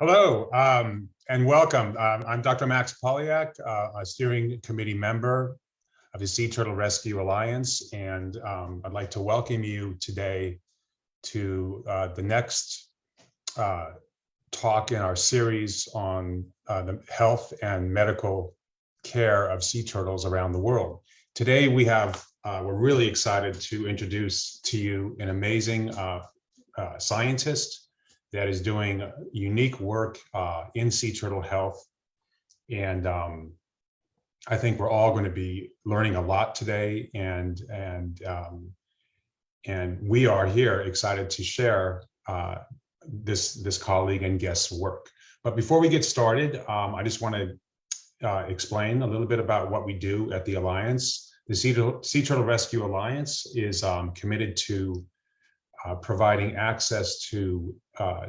Hello and welcome. I'm Dr. Max Polyak, a steering committee member of the Sea Turtle Rescue Alliance, and I'd like to welcome you today to the next talk in our series on the health and medical care of sea turtles around the world. Today we're really excited to introduce to you an amazing scientist that is doing unique work in sea turtle health. And I think we're all going to be learning a lot today, and we are here excited to share this colleague and guest's work. But before we get started, I just want to explain a little bit about what we do at the Alliance. The Sea Turtle Rescue Alliance is committed to providing access to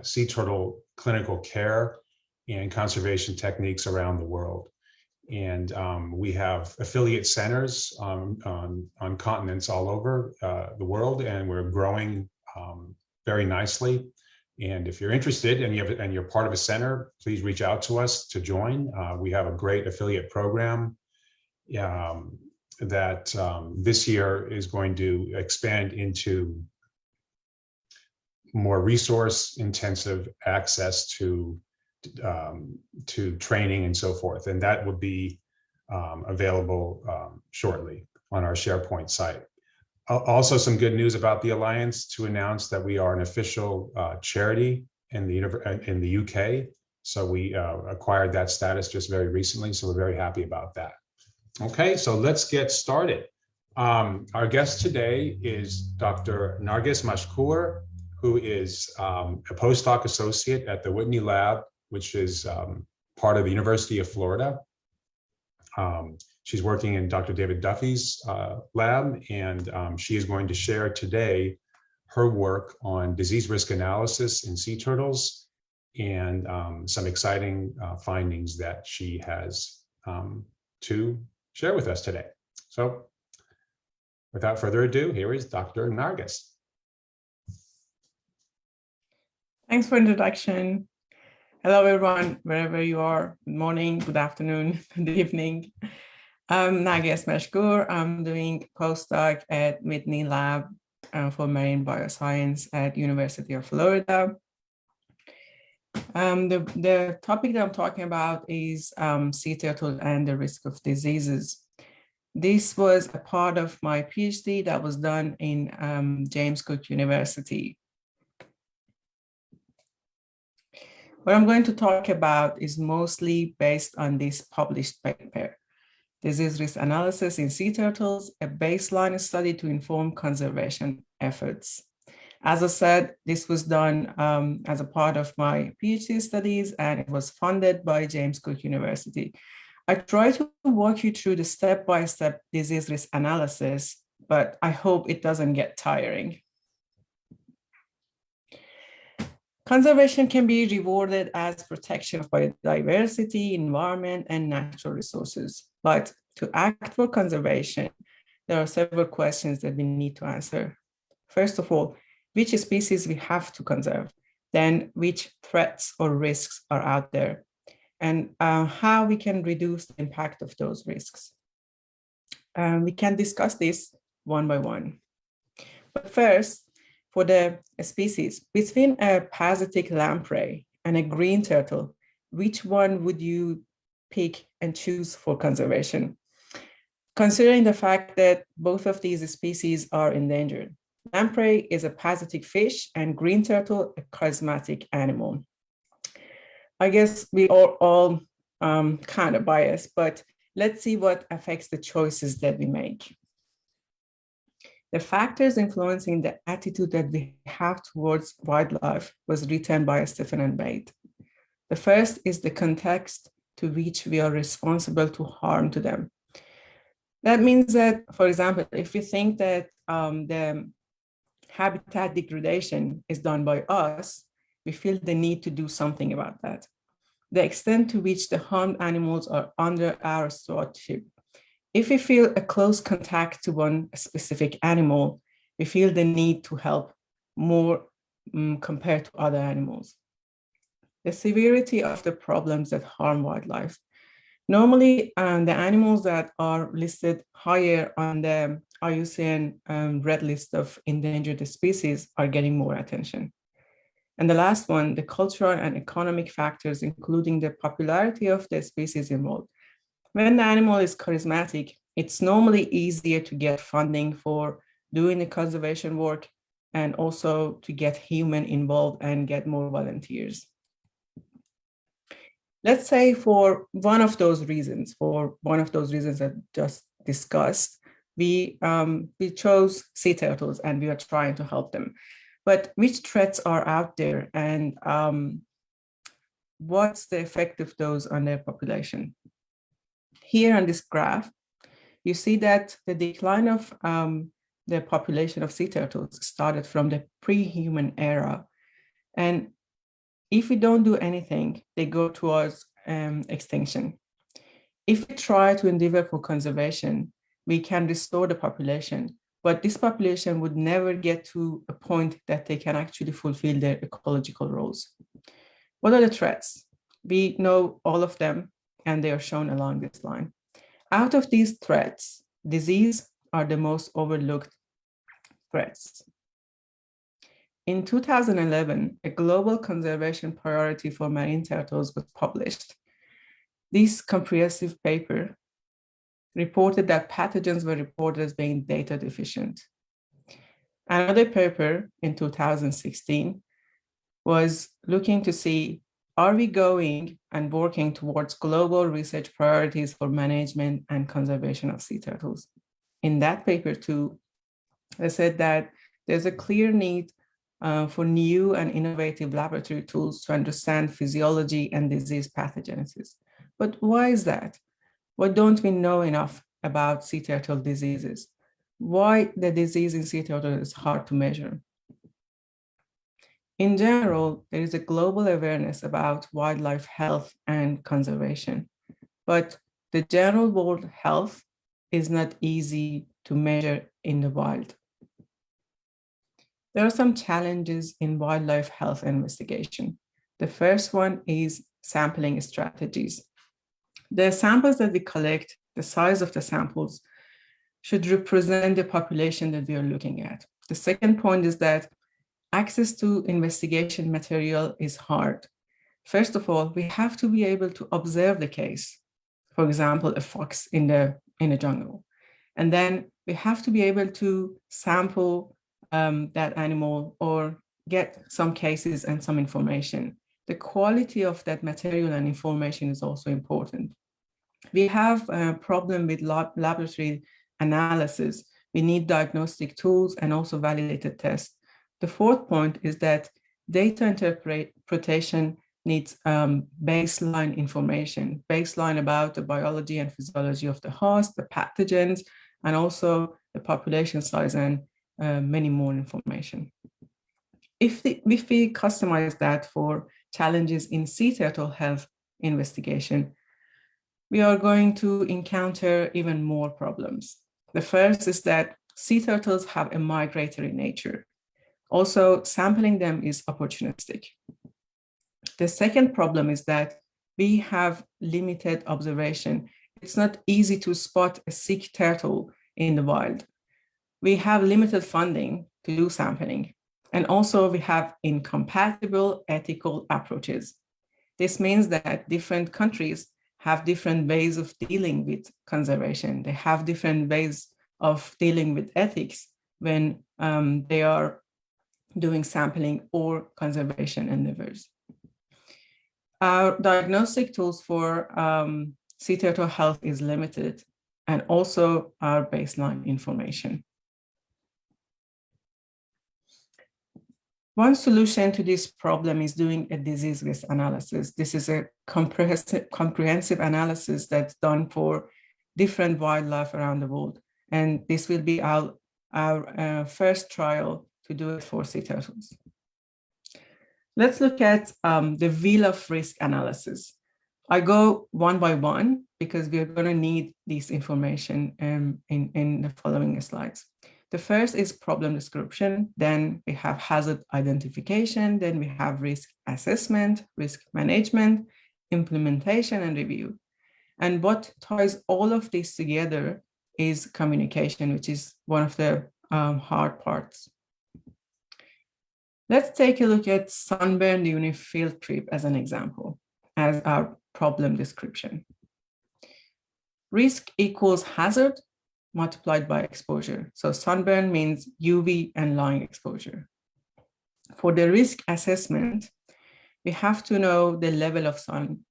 sea turtle clinical care and conservation techniques around the world. And we have affiliate centers on continents all over the world, and we're growing very nicely. And if you're interested and you're part of a center, please reach out to us to join. We have a great affiliate program that this year is going to expand into more resource-intensive access to training and so forth, and that will be available shortly on our SharePoint site. Also, some good news about the Alliance to announce that we are an official charity in the UK. So we acquired that status just very recently, so we're very happy about that. Okay, so let's get started. Our guest today is Dr. Narges Mashkour, who is a postdoc associate at the Whitney Lab, which is part of the University of Florida. She's working in Dr. David Duffy's lab, and she is going to share today her work on disease risk analysis in sea turtles and some exciting findings that she has to share with us today. So without further ado, here is Dr. Narges. Thanks for introduction. Hello, everyone, wherever you are. Good morning, good afternoon, good evening. I'm Narges Mashkour. I'm doing postdoc at Whitney Lab for Marine Bioscience at University of Florida. The topic that I'm talking about is sea turtle and the risk of diseases. This was a part of my PhD that was done in James Cook University. What I'm going to talk about is mostly based on this published paper, Disease Risk Analysis in Sea Turtles, a baseline study to inform conservation efforts. As I said, this was done as a part of my PhD studies, and it was funded by James Cook University. I try to walk you through the step-by-step disease risk analysis, but I hope it doesn't get tiring. Conservation can be rewarded as protection of biodiversity, environment, and natural resources. But to act for conservation, there are several questions that we need to answer. First of all, which species we have to conserve? Then which threats or risks are out there? And how we can reduce the impact of those risks. We can discuss this one by one. But first, for the species, between a parasitic lamprey and a green turtle, which one would you pick and choose for conservation? Considering the fact that both of these species are endangered. Lamprey is a parasitic fish and green turtle a charismatic animal. I guess we are all kind of biased, but let's see what affects the choices that we make. The factors influencing the attitude that we have towards wildlife was written by Stephen and Bate. The first is the context to which we are responsible to harm to them. That means that, for example, if we think that the habitat degradation is done by us, we feel the need to do something about that. The extent to which the harmed animals are under our stewardship. If we feel a close contact to one specific animal, we feel the need to help more compared to other animals. the severity of the problems that harm wildlife. Normally, the animals that are listed higher on the IUCN red list of endangered species are getting more attention. And the last one, the cultural and economic factors, including the popularity of the species involved. When the animal is charismatic, it's normally easier to get funding for doing the conservation work and also to get human involved and get more volunteers. Let's say for one of those reasons I just discussed, we chose sea turtles and we are trying to help them. But which threats are out there and what's the effect of those on their population? Here on this graph, you see that the decline of the population of sea turtles started from the pre-human era. And if we don't do anything, they go towards extinction. If we try to endeavor for conservation, we can restore the population, but this population would never get to a point that they can actually fulfill their ecological roles. What are the threats? We know all of them, and they are shown along this line. Out of these threats, disease are the most overlooked threats. In 2011, a global conservation priority for marine turtles was published. This comprehensive paper reported that pathogens were reported as being data deficient. Another paper in 2016 was looking to see, are we going and working towards global research priorities for management and conservation of sea turtles? In that paper too, I said that there's a clear need for new and innovative laboratory tools to understand physiology and disease pathogenesis. But why is that? Why don't we know enough about sea turtle diseases? Why the disease in sea turtle is hard to measure? In general, there is a global awareness about wildlife health and conservation, but the general world health is not easy to measure in the wild. There are some challenges in wildlife health investigation. The first one is sampling strategies. The samples that we collect, the size of the samples, should represent the population that we are looking at. The second point is that access to investigation material is hard. First of all, we have to be able to observe the case. For example, a fox in the jungle. And then we have to be able to sample that animal or get some cases and some information. The quality of that material and information is also important. We have a problem with laboratory analysis. We need diagnostic tools and also validated tests. The fourth point is that data interpretation needs baseline information, baseline about the biology and physiology of the host, the pathogens, and also the population size and many more information. If we customize that for challenges in sea turtle health investigation, we are going to encounter even more problems. The first is that sea turtles have a migratory nature. Also, sampling them is opportunistic. The second problem is that we have limited observation. It's not easy to spot a sick turtle in the wild. We have limited funding to do sampling. And also we have incompatible ethical approaches. This means that different countries have different ways of dealing with conservation. They have different ways of dealing with ethics when they are doing sampling or conservation endeavors. Our diagnostic tools for sea turtle health is limited, and also our baseline information. One solution to this problem is doing a disease risk analysis. This is a comprehensive analysis that's done for different wildlife around the world. And this will be our first trial to do it for sea turtles. Let's look at the wheel of risk analysis. I go one by one because we're going to need this information in the following slides. The first is problem description, then we have hazard identification, then we have risk assessment, risk management, implementation, and review. And what ties all of this together is communication, which is one of the hard parts. Let's take a look at sunburn during a field trip as an example, as our problem description. Risk equals hazard multiplied by exposure. So sunburn means UV and lying exposure. For the risk assessment, we have to know the level of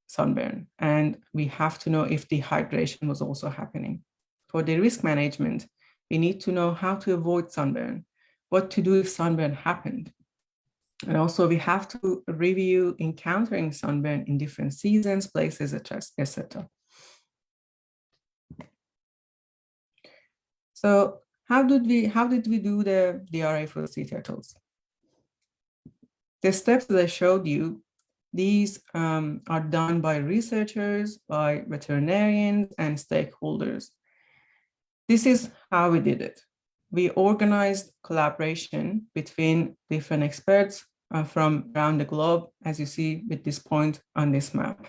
sunburn, and we have to know if dehydration was also happening. For the risk management, we need to know how to avoid sunburn, what to do if sunburn happened. And also we have to review encountering sunburn in different seasons, places, etc. So how did we do the DRA for sea turtles? The steps that I showed you, these are done by researchers, by veterinarians, and stakeholders. This is how we did it. We organized collaboration between different experts from around the globe, as you see with this point on this map.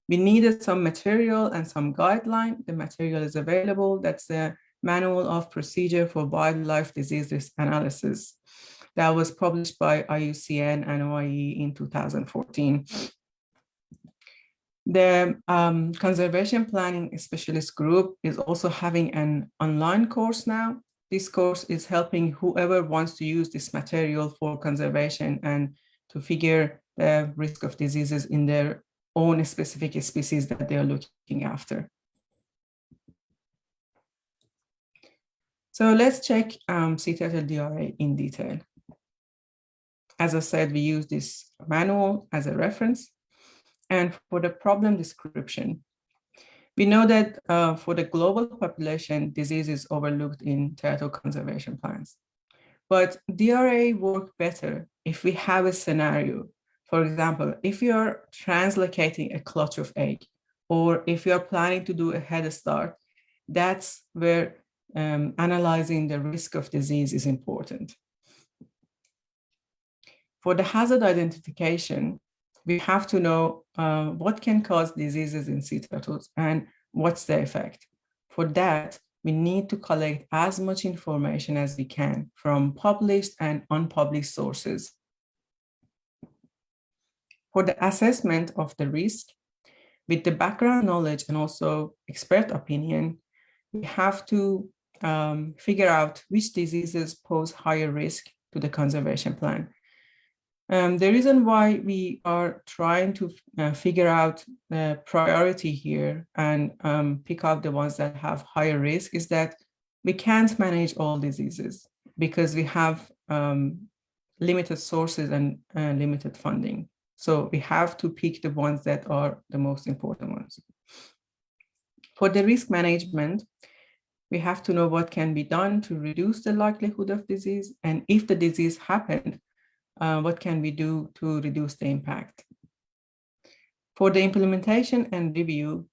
We needed some material and some guideline. The material is available. That's the Manual of Procedure for Wildlife Disease Risk Analysis that was published by IUCN and OIE in 2014. The Conservation Planning Specialist Group is also having an online course now. This course is helping whoever wants to use this material for conservation and to figure the risk of diseases in their own specific species that they are looking after. So let's check sea turtle DRA in detail. As I said, we use this manual as a reference. And for the problem description, we know that for the global population, disease is overlooked in turtle conservation plans. But DRA work better if we have a scenario. For example, if you're translocating a clutch of egg, or if you're planning to do a head start, that's where analyzing the risk of disease is important. For the hazard identification, we have to know what can cause diseases in sea turtles and what's the effect. For that, we need to collect as much information as we can from published and unpublished sources. For the assessment of the risk, with the background knowledge and also expert opinion, we have to figure out which diseases pose higher risk to the conservation plan. The reason why we are trying to figure out the priority here and pick out the ones that have higher risk is that we can't manage all diseases because we have limited sources and limited funding. So we have to pick the ones that are the most important ones. For the risk management, we have to know what can be done to reduce the likelihood of disease. And if the disease happened, what can we do to reduce the impact? For the implementation and review,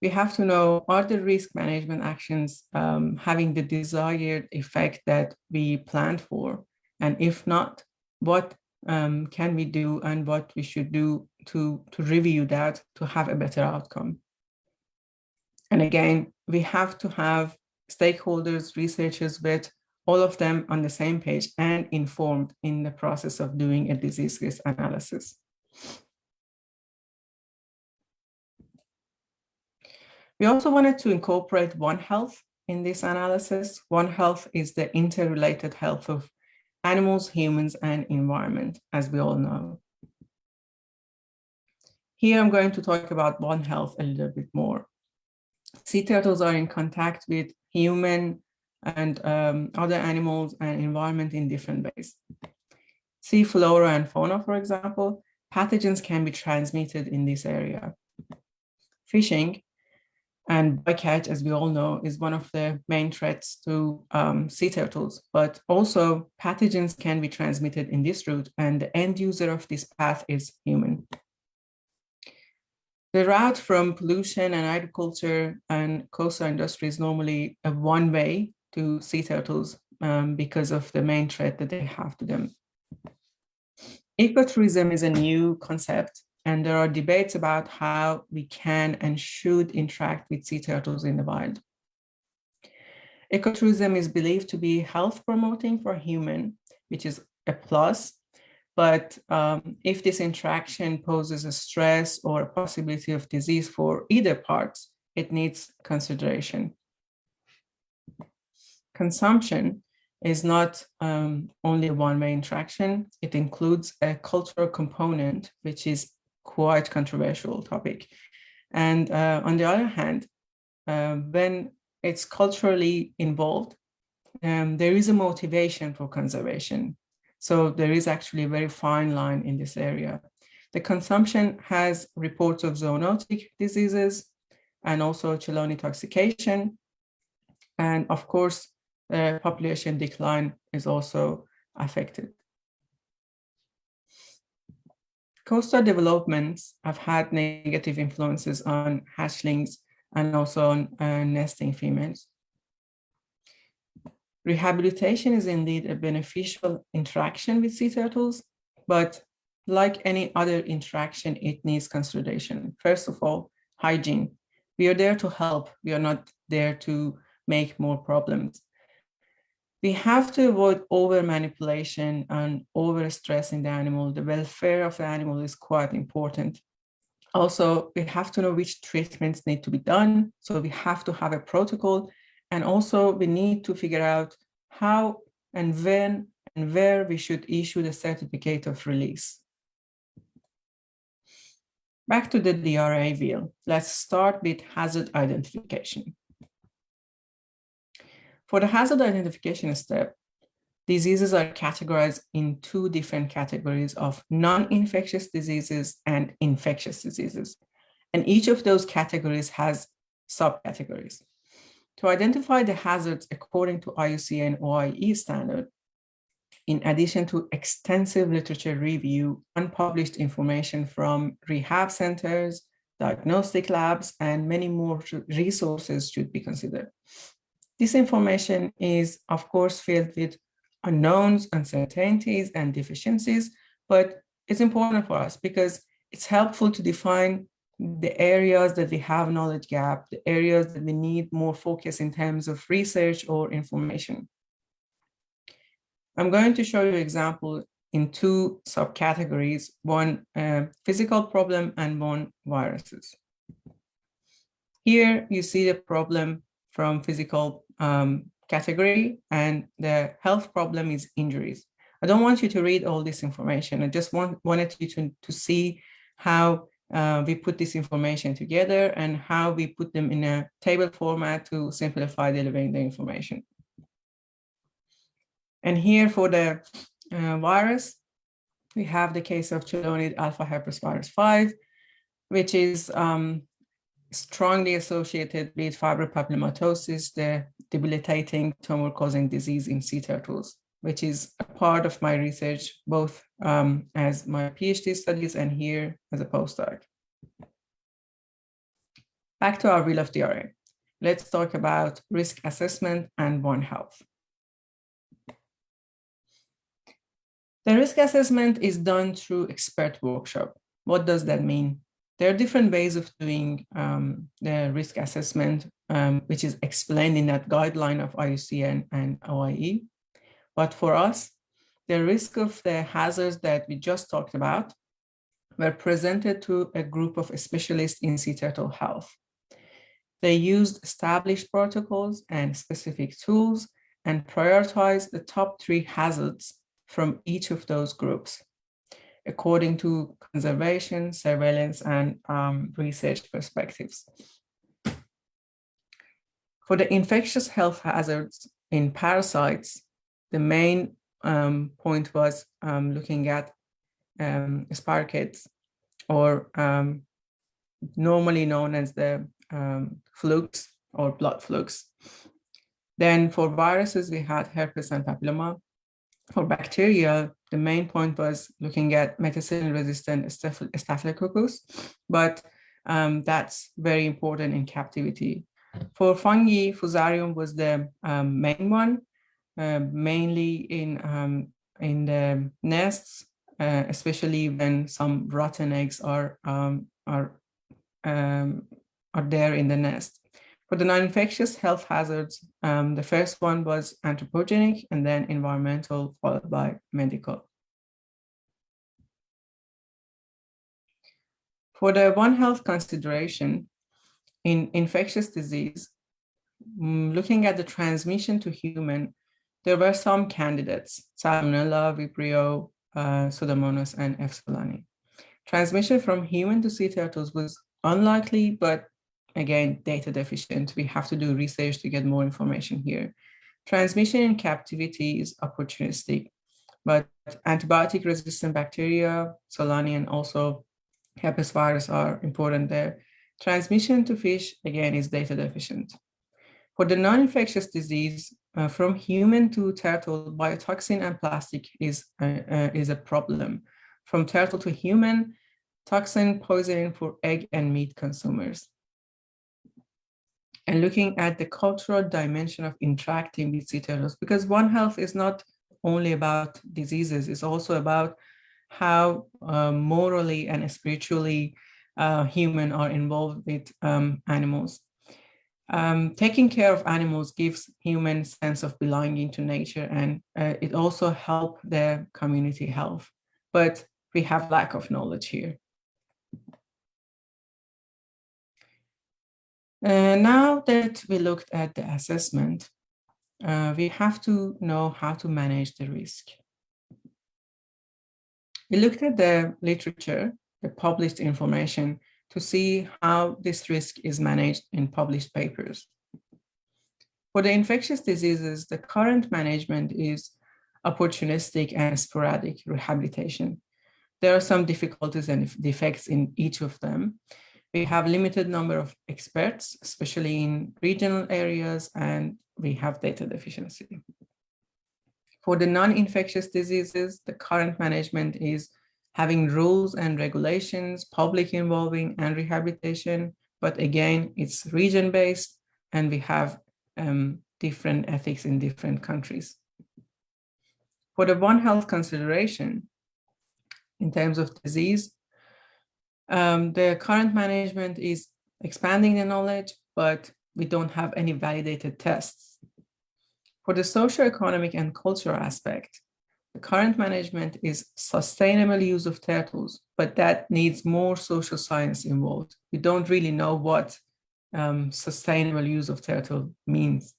we have to know, are the risk management actions having the desired effect that we planned for? And if not, what can we do and what we should do to review that to have a better outcome? And again, we have to have stakeholders, researchers, with all of them on the same page and informed in the process of doing a disease risk analysis. We also wanted to incorporate One Health in this analysis. One Health is the interrelated health of animals, humans, and environment, as we all know. Here I'm going to talk about One Health a little bit more. Sea turtles are in contact with human and other animals and environment in different ways. Sea flora and fauna, for example, pathogens can be transmitted in this area. Fishing and bycatch, as we all know, is one of the main threats to sea turtles, but also pathogens can be transmitted in this route, and the end user of this path is human. The route from pollution and agriculture and coastal industry is normally a one-way to sea turtles because of the main threat that they have to them. Ecotourism is a new concept, and there are debates about how we can and should interact with sea turtles in the wild. Ecotourism is believed to be health promoting for human, which is a plus. But if this interaction poses a stress or a possibility of disease for either parts, it needs consideration. Consumption is not only a one-way interaction. It includes a cultural component, which is quite controversial topic. And on the other hand, when it's culturally involved, there is a motivation for conservation. So there is actually a very fine line in this area. The consumption has reports of zoonotic diseases and also chelone intoxication. And of course, population decline is also affected. Coastal developments have had negative influences on hatchlings and also on nesting females. Rehabilitation is indeed a beneficial interaction with sea turtles, but like any other interaction, it needs consideration. First of all, hygiene. We are there to help. We are not there to make more problems. We have to avoid over manipulation and over stressing the animal. The welfare of the animal is quite important. Also, we have to know which treatments need to be done. So we have to have a protocol. And also we need to figure out how and when and where we should issue the certificate of release. Back to the DRA wheel. Let's start with hazard identification. For the hazard identification step, diseases are categorized in two different categories of non-infectious diseases and infectious diseases. And each of those categories has subcategories. To identify the hazards according to IUCN OIE standard, in addition to extensive literature review, unpublished information from rehab centers, diagnostic labs, and many more resources should be considered. This information is, of course, filled with unknowns, uncertainties, and deficiencies, but it's important for us because it's helpful to define the areas that we have knowledge gap, the areas that we need more focus in terms of research or information. I'm going to show you an example in two subcategories, one physical problem and one viruses. Here you see the problem from physical category, and the health problem is injuries. I don't want you to read all this information. I just wanted you to see how we put this information together and how we put them in a table format to simplify delivering the information. And here for the virus, we have the case of chelonid alpha herpes virus 5, which is strongly associated with fibropapillomatosis, the debilitating tumor-causing disease in sea turtles, which is a part of my research, both as my PhD studies and here as a postdoc. Back to our wheel of DRA. Let's talk about risk assessment and One Health. The risk assessment is done through expert workshop. What does that mean? There are different ways of doing the risk assessment, which is explained in that guideline of IUCN and OIE. But for us, the risk of the hazards that we just talked about were presented to a group of specialists in sea turtle health. They used established protocols and specific tools and prioritized the top 3 hazards from each of those groups, according to conservation, surveillance, and research perspectives. For the infectious health hazards in parasites, the main point was looking at spirochetes, or normally known as the flukes or blood flukes. Then for viruses, we had herpes and papilloma. For bacteria, the main point was looking at methicillin-resistant staphylococcus, but That's very important in captivity. For fungi, Fusarium was the main one, mainly in the nests, especially when some rotten eggs are there in the nest. For the non-infectious health hazards, the first one was anthropogenic and then environmental, followed by medical. For the One Health consideration, in infectious disease, looking at the transmission to human, there were some candidates: Salmonella, Vibrio, Pseudomonas, and F. solani. Transmission from human to sea turtles was unlikely, but again, data deficient. We have to do research to get more information here. Transmission in captivity is opportunistic, but antibiotic-resistant bacteria, Solani, and also herpes virus are important there. Transmission to fish, again, is data deficient. For the non-infectious disease, from human to turtle, biotoxin and plastic is a problem. From turtle to human, toxin poisoning for egg and meat consumers. And looking at the cultural dimension of interacting with sea turtles, because One Health is not only about diseases, it's also about how morally and spiritually humans are involved with animals. Taking care of animals gives human sense of belonging to nature, and it also helps their community health. But we have lack of knowledge here. Now that we looked at the assessment, we have to know how to manage the risk. We looked at the literature, the published information, to see how this risk is managed in published papers. For the infectious diseases, the current management is opportunistic and sporadic rehabilitation. There are some difficulties and defects in each of them. We have limited number of experts, especially in regional areas, and we have data deficiency. For the non-infectious diseases, the current management is having rules and regulations, public involving and rehabilitation, but again, it's region-based, and we have different ethics in different countries. For the One Health consideration, in terms of disease, the current management is expanding the knowledge, but we don't have any validated tests. For the socioeconomic and cultural aspect, the current management is sustainable use of turtles, but that needs more social science involved. We don't really know what sustainable use of turtle means.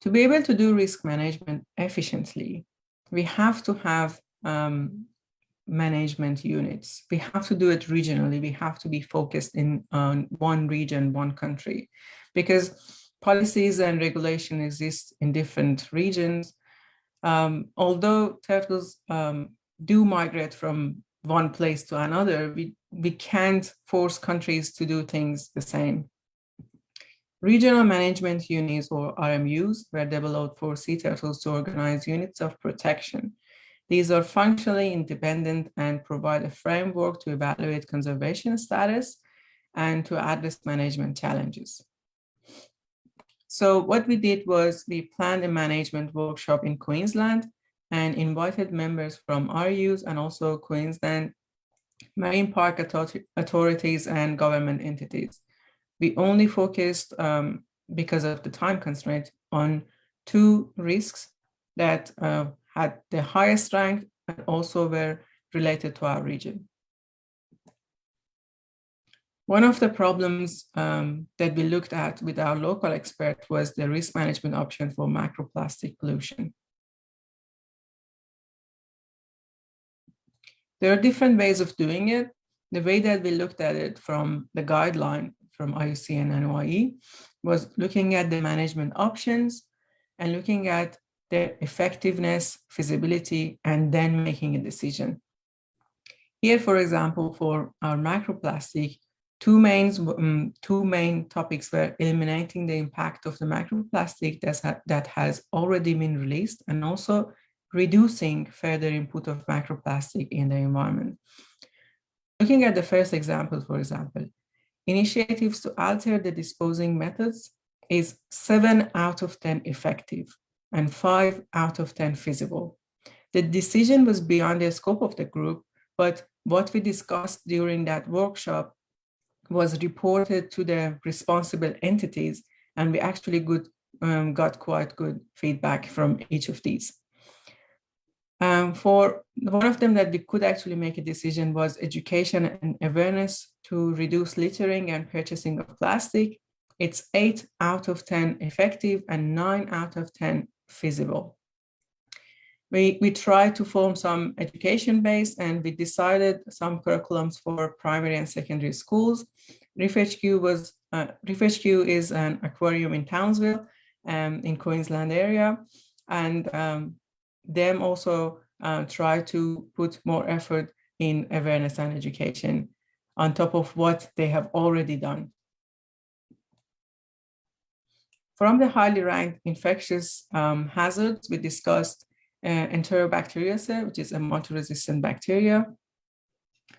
To be able to do risk management efficiently, we have to have management units. We have to do it regionally. We have to be focused on one region, one country, because policies and regulation exist in different regions. Although turtles do migrate from one place to another, we can't force countries to do things the same. Regional management units, or RMUs, were developed for sea turtles to organize units of protection. These are functionally independent and provide a framework to evaluate conservation status and to address management challenges. So what we did was we planned a management workshop in Queensland and invited members from RUs and also Queensland marine park authorities and government entities. We only focused, because of the time constraint, on 2 risks that had the highest rank and also were related to our region. One of the problems that we looked at with our local expert was the risk management option for microplastic pollution. There are different ways of doing it. The way that we looked at it from the guideline from IUCN and NYE was looking at the management options and looking at their effectiveness, feasibility, and then making a decision. Here, for example, for our microplastic, two main topics were eliminating the impact of the microplastic that has already been released, and also reducing further input of microplastic in the environment. Looking at the first example, for example, initiatives to alter the disposing methods is 7 out of 10 effective and 5 out of 10 feasible. The decision was beyond the scope of the group, but what we discussed during that workshop was reported to the responsible entities, and we actually got quite good feedback from each of these. For one of them that we could actually make a decision was education and awareness to reduce littering and purchasing of plastic. It's 8 out of 10 effective and 9 out of 10 feasible. We tried to form some education base, and we decided some curriculums for primary and secondary schools. ResearchQ is an aquarium in Townsville, in Queensland area, and them also try to put more effort in awareness and education on top of what they have already done. From the highly ranked infectious hazards, we discussed Enterobacteriaceae, which is a multi-resistant bacteria.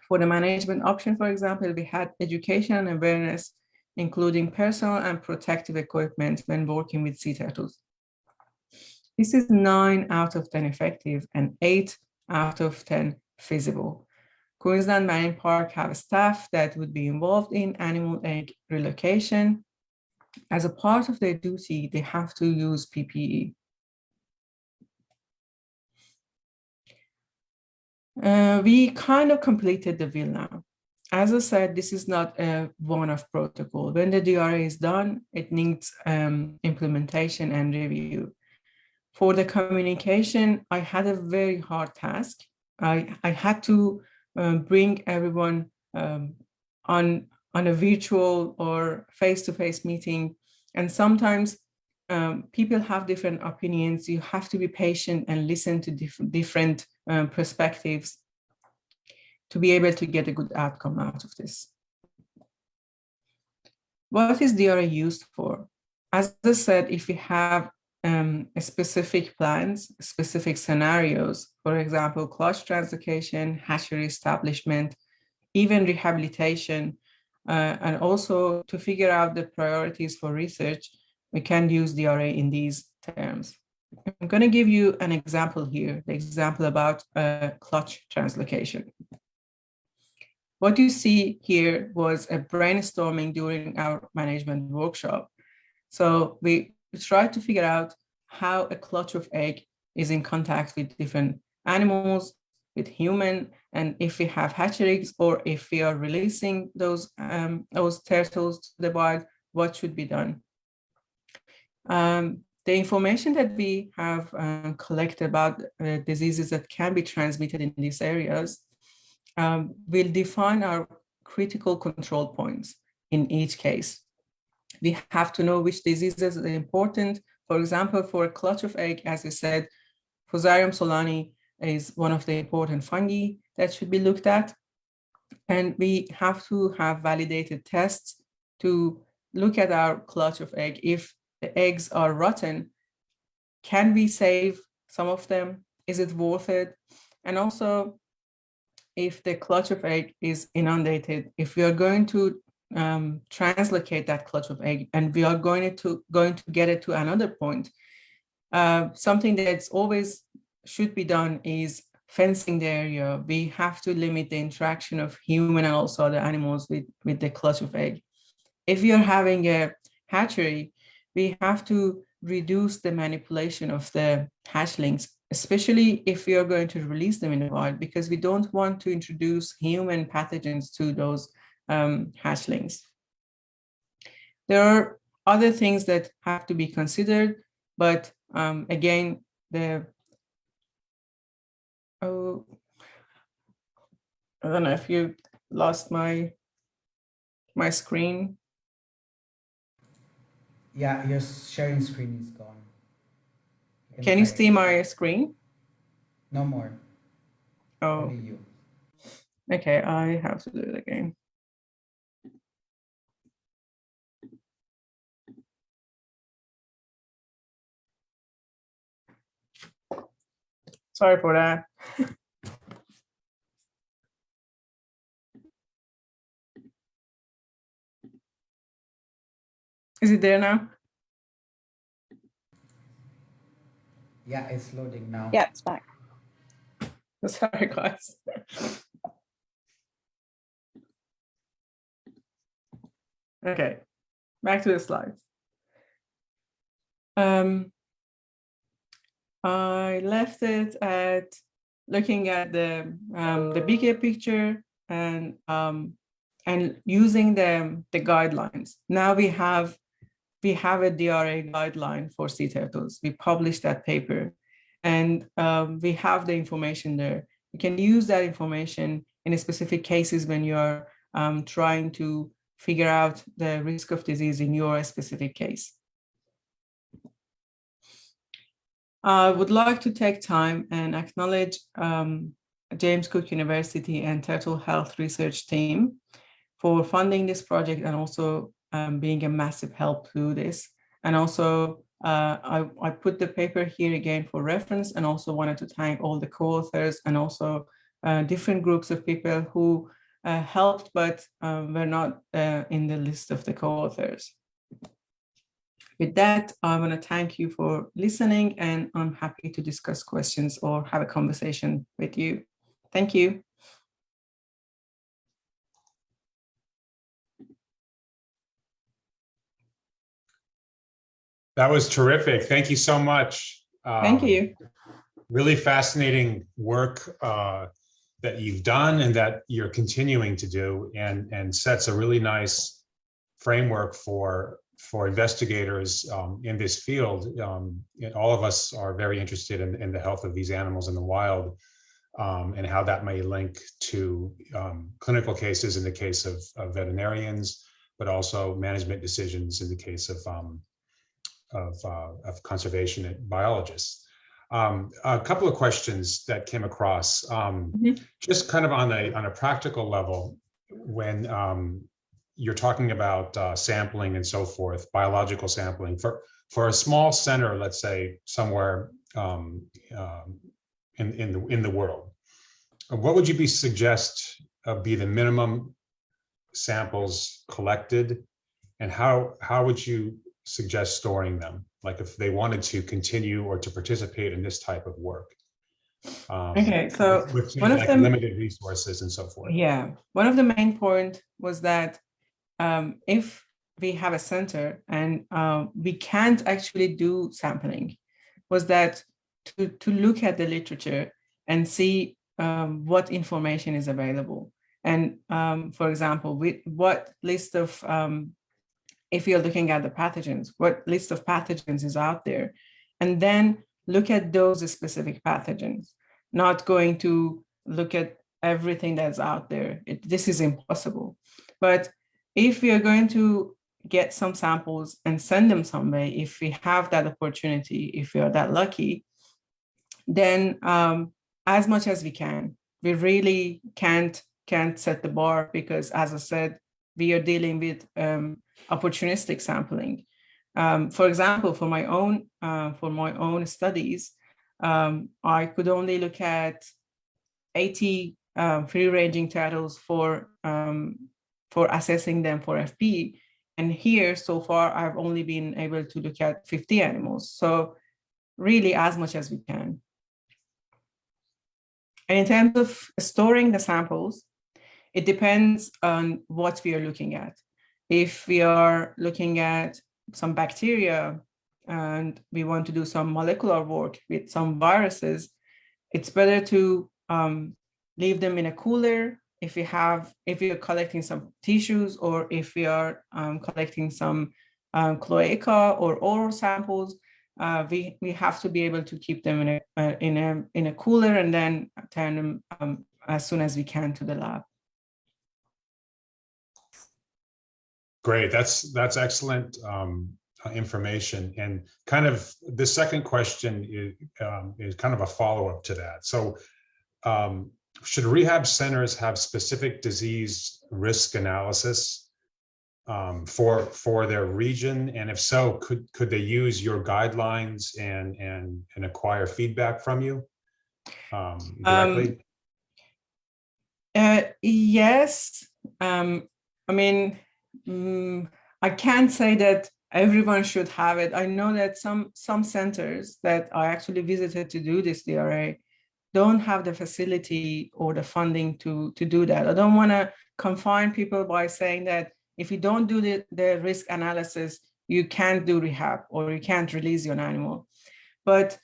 For the management option, for example, we had education and awareness, including personal and protective equipment when working with sea turtles. This is 9 out of 10 effective and 8 out of 10 feasible. Queensland Marine Park have staff that would be involved in animal egg relocation. As a part of their duty, they have to use PPE. We kind of completed the wheel now. As I said, this is not a one-off protocol. When the DRA is done, it needs implementation and review. For the communication, I had a very hard task. I had to bring everyone on a virtual or face-to-face meeting. And sometimes people have different opinions. You have to be patient and listen to different perspectives to be able to get a good outcome out of this. What is DRA used for? As I said, if we have specific plans, specific scenarios, for example, clutch translocation, hatchery establishment, even rehabilitation, and also to figure out the priorities for research, we can use DRA in these terms. I'm going to give you an example here, the example about clutch translocation. What you see here was a brainstorming during our management workshop. So we tried to figure out how a clutch of egg is in contact with different animals, with human, and if we have hatcheries or if we are releasing those turtles to the wild, what should be done? The information that we have collected about diseases that can be transmitted in these areas will define our critical control points in each case. We have to know which diseases are important. For example, for a clutch of egg, as I said, Fusarium solani is one of the important fungi that should be looked at. And we have to have validated tests to look at our clutch of egg. If the eggs are rotten, can we save some of them? Is it worth it? And also, if the clutch of egg is inundated, if we are going to translocate that clutch of egg and we are going to get it to another point, something that's always should be done is fencing the area. We have to limit the interaction of human and also other animals with the clutch of egg. If we are having a hatchery, we have to reduce the manipulation of the hatchlings, especially if we are going to release them in the wild, because we don't want to introduce human pathogens to those hatchlings. There are other things that have to be considered, but again, I don't know if you lost my screen. Yeah, your sharing screen is gone. Can you see my screen? No more. Oh, only you. Okay, I have to do it again. Sorry for that. Is it there now? Yeah, it's loading now. Yeah, it's back. Sorry, guys. Okay, back to the slides. I left it at looking at the bigger picture and using the guidelines. Now we have a DRA guideline for sea turtles. We published that paper, and we have the information there. You can use that information in specific cases when you are trying to figure out the risk of disease in your specific case. I would like to take time and acknowledge James Cook University and Turtle Health Research Team for funding this project and also being a massive help to this. And also, I put the paper here again for reference, and also wanted to thank all the co-authors and also different groups of people who helped but were not in the list of the co-authors. With that, I want to thank you for listening, and I'm happy to discuss questions or have a conversation with you. Thank you. That was terrific. Thank you so much. Thank you. Really fascinating work that you've done and that you're continuing to do, and sets a really nice framework for investigators in this field. All of us are very interested in the health of these animals in the wild, and how that may link to clinical cases in the case of veterinarians, but also management decisions in the case of conservation biologists. A couple of questions that came across, just kind of on a practical level, when you're talking about sampling and so forth, biological sampling for a small center, let's say somewhere in the world, what would you suggest be the minimum samples collected, and how would you suggest storing them? Like if they wanted to continue or to participate in this type of work. Okay, so with one of like them, limited resources and so forth. yeah, one of the main point was that if we have a center and we can't actually do sampling, was that to look at the literature and see what information is available. And for example, with what list of, if you're looking at the pathogens, what list of pathogens is out there, and then look at those specific pathogens, not going to look at everything that's out there. This is impossible. But if we are going to get some samples and send them somewhere, if we have that opportunity, if we are that lucky, then as much as we can. We really can't set the bar, because as I said, we are dealing with opportunistic sampling. For example, for my own studies, I could only look at 80 free-ranging turtles for assessing them for FP. And here, so far, I've only been able to look at 50 animals. So really as much as we can. And in terms of storing the samples, it depends on what we are looking at. If we are looking at some bacteria and we want to do some molecular work with some viruses, it's better to leave them in a cooler. If we are collecting some tissues, or if we are collecting some cloaca or oral samples, we have to be able to keep them in a cooler and then turn them as soon as we can to the lab. Great, that's excellent information. And kind of the second question is kind of a follow-up to that. So should rehab centers have specific disease risk analysis for their region? And if so, could they use your guidelines and acquire feedback from you directly? Yes. I mean, I can't say that everyone should have it. I know that some centers that I actually visited to do this DRA don't have the facility or the funding to do that. I don't want to confine people by saying that if you don't do the risk analysis, you can't do rehab or you can't release your animal. But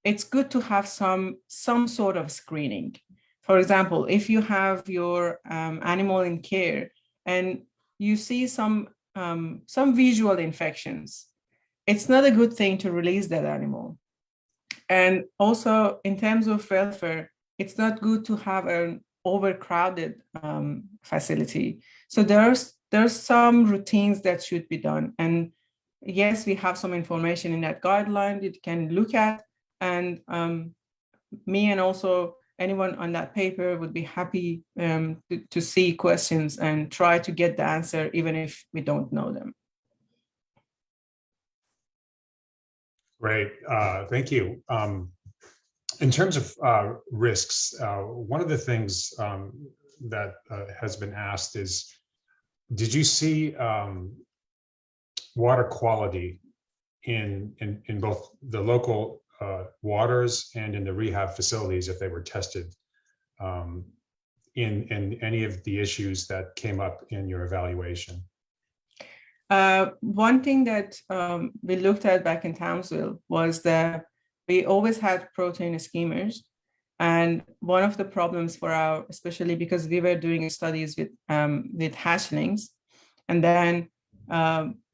it's good to have some sort of screening. For example, if you have your animal in care and you see some visual infections, it's not a good thing to release that animal. And also in terms of welfare, it's not good to have an overcrowded facility. So there's some routines that should be done. And yes, we have some information in that guideline that you can look at. And me and also anyone on that paper would be happy to see questions and try to get the answer, even if we don't know them. Great, thank you. In terms of risks, one of the things that has been asked is, did you see water quality in both the local waters and in the rehab facilities if they were tested in any of the issues that came up in your evaluation? One thing that we looked at back in Townsville was that we always had protein ischemers. And one of the problems for especially because we were doing studies with hatchlings, and then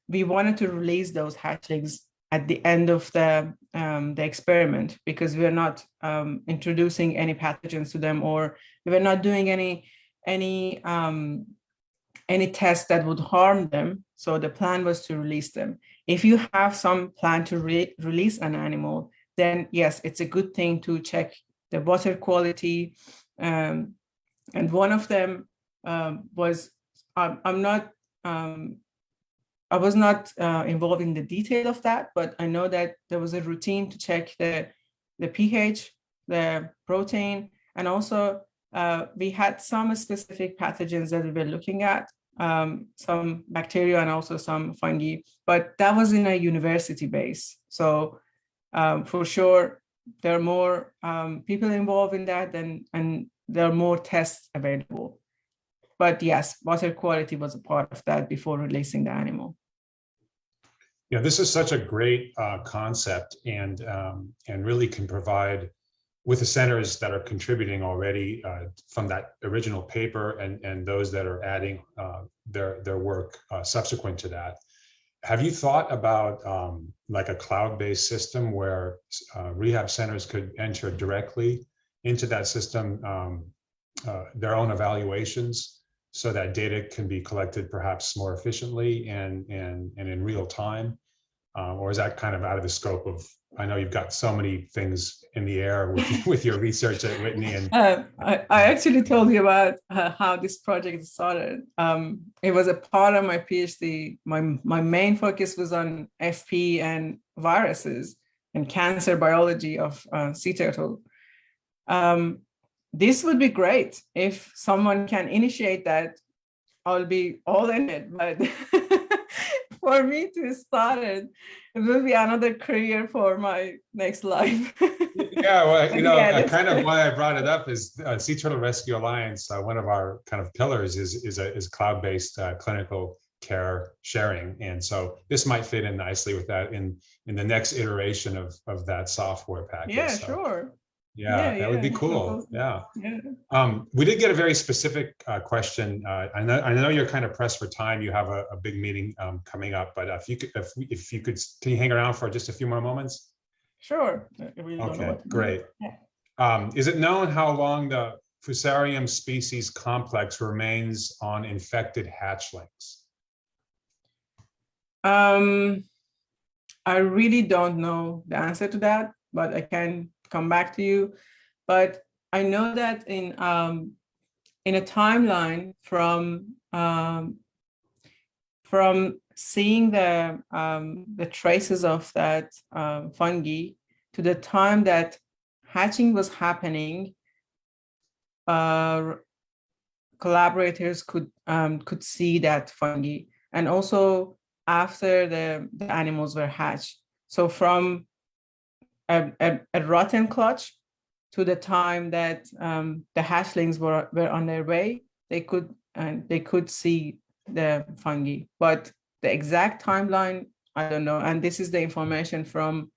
we wanted to release those hatchlings at the end of the experiment, because we are not introducing any pathogens to them, or we were not doing any tests that would harm them. So the plan was to release them. If you have some plan to release an animal, then yes, it's a good thing to check the water quality. And one of them was, I was not involved in the detail of that, but I know that there was a routine to check the pH, the protein, and also we had some specific pathogens that we were looking at, some bacteria and also some fungi, but that was in a university base. So for sure, there are more people involved in that, and there are more tests available. But yes, water quality was a part of that before releasing the animal. Yeah, this is such a great concept, and really can provide, with the centers that are contributing already from that original paper and those that are adding their work subsequent to that. Have you thought about like a cloud-based system where rehab centers could enter directly into that system their own evaluations, so that data can be collected perhaps more efficiently and in real time? Or is that kind of out of the scope of, I know you've got so many things in the air with your research at Whitney. And I actually told you about how this project started. It was a part of my PhD. My main focus was on FP and viruses and cancer biology of sea turtle. This would be great if someone can initiate that. I'll be all in it, but for me to start it will be another career for my next life. Yeah, well, you know, kind of why I brought it up is Sea Turtle Rescue Alliance. One of our kind of pillars is cloud-based clinical care sharing, and so this might fit in nicely with that in the next iteration of that software package. Yeah, so. Sure. Yeah, that would be cool. Yeah. We did get a very specific question. I know you're kind of pressed for time. You have a big meeting coming up, but if you could, can you hang around for just a few more moments? Sure. Really okay, great. Yeah. Is it known how long the Fusarium species complex remains on infected hatchlings? I really don't know the answer to that, but I can come back to you. But I know that in a timeline from seeing the traces of that fungi to the time that hatching was happening, collaborators could see that fungi, and also after the animals were hatched. So from a rotten clutch to the time that the hatchlings were on their way, they could see the fungi. But the exact timeline, I don't know. And this is the information from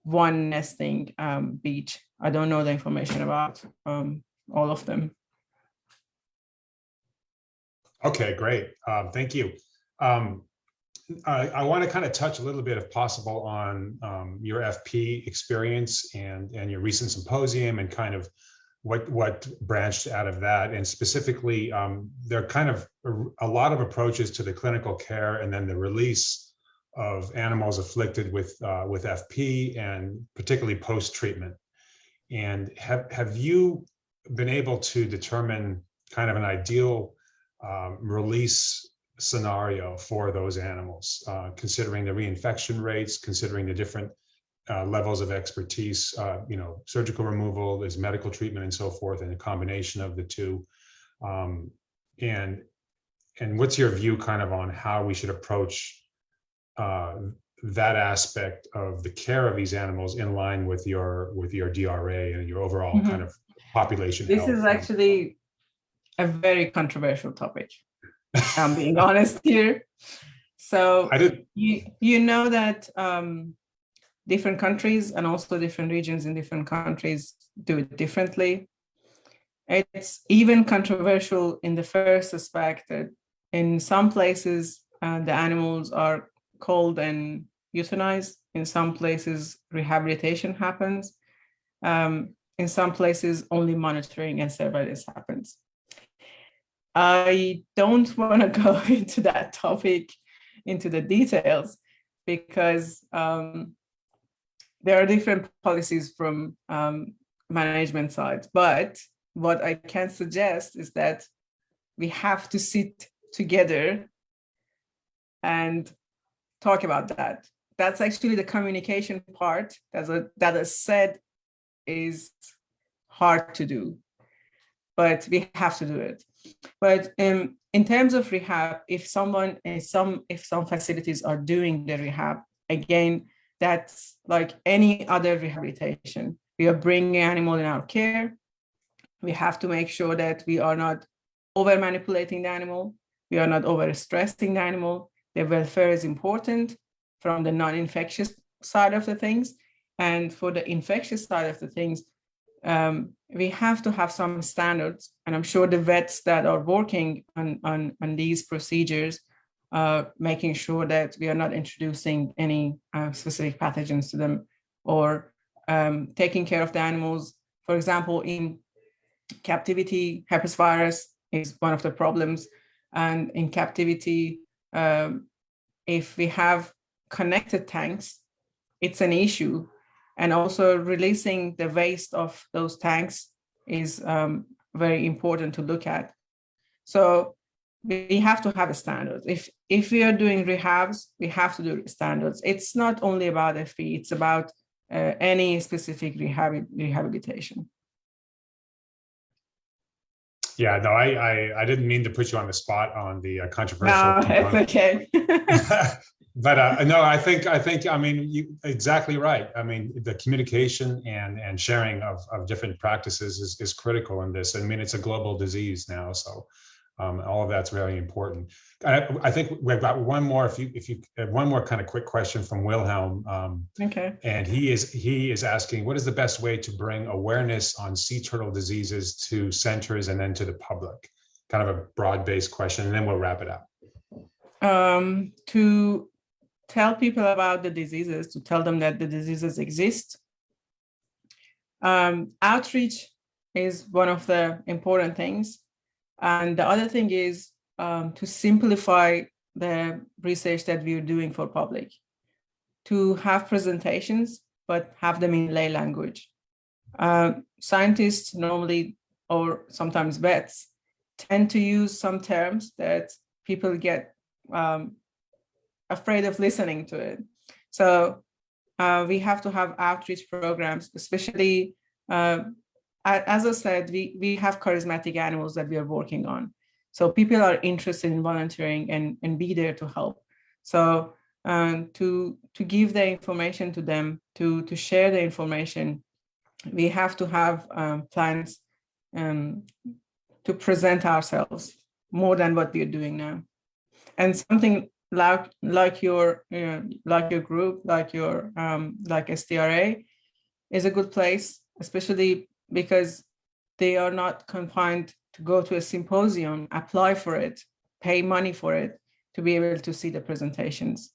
one nesting beach. I don't know the information about all of them. Okay, great. Thank you. I want to kind of touch a little bit, if possible, on your FP experience and your recent symposium and kind of what branched out of that. And specifically, there are kind of a lot of approaches to the clinical care and then the release of animals afflicted with FP, and particularly post-treatment. And have you been able to determine kind of an ideal release scenario for those animals, considering the reinfection rates, considering the different levels of expertise, surgical removal, there's medical treatment and so forth, and a combination of the two. And what's your view kind of on how we should approach that aspect of the care of these animals in line with your DRA and your overall kind of population This health? is actually a very controversial topic. I'm being honest here. So you know that different countries and also different regions in different countries do it differently. It's even controversial in the first aspect that in some places the animals are culled and euthanized. In some places rehabilitation happens. In some places only monitoring and surveillance happens. I don't want to go into that topic, into the details, because there are different policies from management sides. But what I can suggest is that we have to sit together and talk about that. That's actually the communication part that is said is hard to do, but we have to do it. But in terms of rehab, if some facilities are doing the rehab, again, that's like any other rehabilitation. We are bringing an animal in our care. We have to make sure that we are not over manipulating the animal. We are not over stressing the animal. The welfare is important from the non-infectious side of the things. And for the infectious side of the things, we have to have some standards, and I'm sure the vets that are working on these procedures making sure that we are not introducing any specific pathogens to them, or taking care of the animals. For example, in captivity, herpes virus is one of the problems, and in captivity, if we have connected tanks, it's an issue. And also releasing the waste of those tanks is very important to look at. So we have to have a standard. If we are doing rehabs, we have to do standards. It's not only about FE, it's about any specific rehabilitation. Yeah, no, I didn't mean to put you on the spot on the controversial. No, it's okay. But no, I think I mean, you exactly right. I mean, the communication and sharing of different practices is critical in this. I mean, it's a global disease now, so all of that's very important. I think we've got one more. If you one more kind of quick question from Wilhelm. Okay. And he is asking, what is the best way to bring awareness on sea turtle diseases to centers and then to the public? Kind of a broad-based question, and then we'll wrap it up. To tell people about the diseases, to tell them that the diseases exist. Outreach is one of the important things. And the other thing is to simplify the research that we're doing for public, to have presentations, but have them in lay language. Scientists normally, or sometimes vets, tend to use some terms that people get afraid of listening to it. So we have to have outreach programs, especially, as I said, we have charismatic animals that we are working on. So people are interested in volunteering and be there to help. So to give the information to them, to share the information, we have to have plans to present ourselves more than what we're doing now. And something like your group, like STRA, is a good place, especially because they are not confined to go to a symposium, apply for it, pay money for it to be able to see the presentations.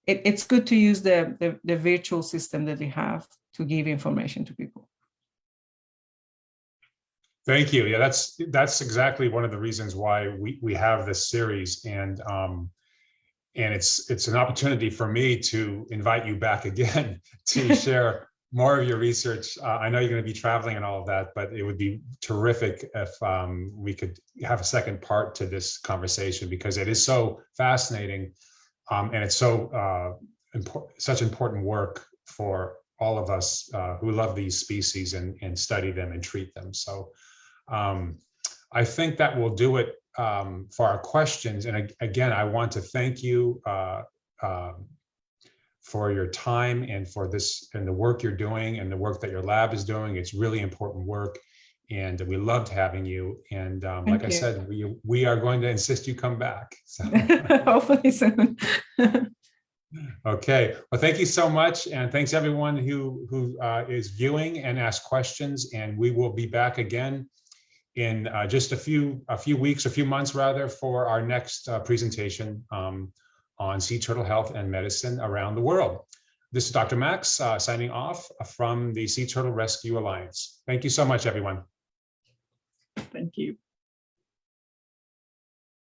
It's good to use the virtual system that we have to give information to people. Thank you. Yeah, that's exactly one of the reasons why we have this series, and it's an opportunity for me to invite you back again to share more of your research. I know you're going to be traveling and all of that, but it would be terrific if we could have a second part to this conversation, because it is so fascinating, and it's so such important work for all of us who love these species and study them and treat them. So I think that will do it for our questions. And again, I want to thank you for your time and for this and the work you're doing and the work that your lab is doing. It's really important work, and we loved having you. And like I said, we are going to insist you come back. So. Hopefully soon. Okay, well, thank you so much, and thanks everyone who is viewing and asked questions. And we will be back again in just a few weeks, a few months rather, for our next presentation on sea turtle health and medicine around the world. This is Dr. Max signing off from the Sea Turtle Rescue Alliance. Thank you so much, everyone. Thank you.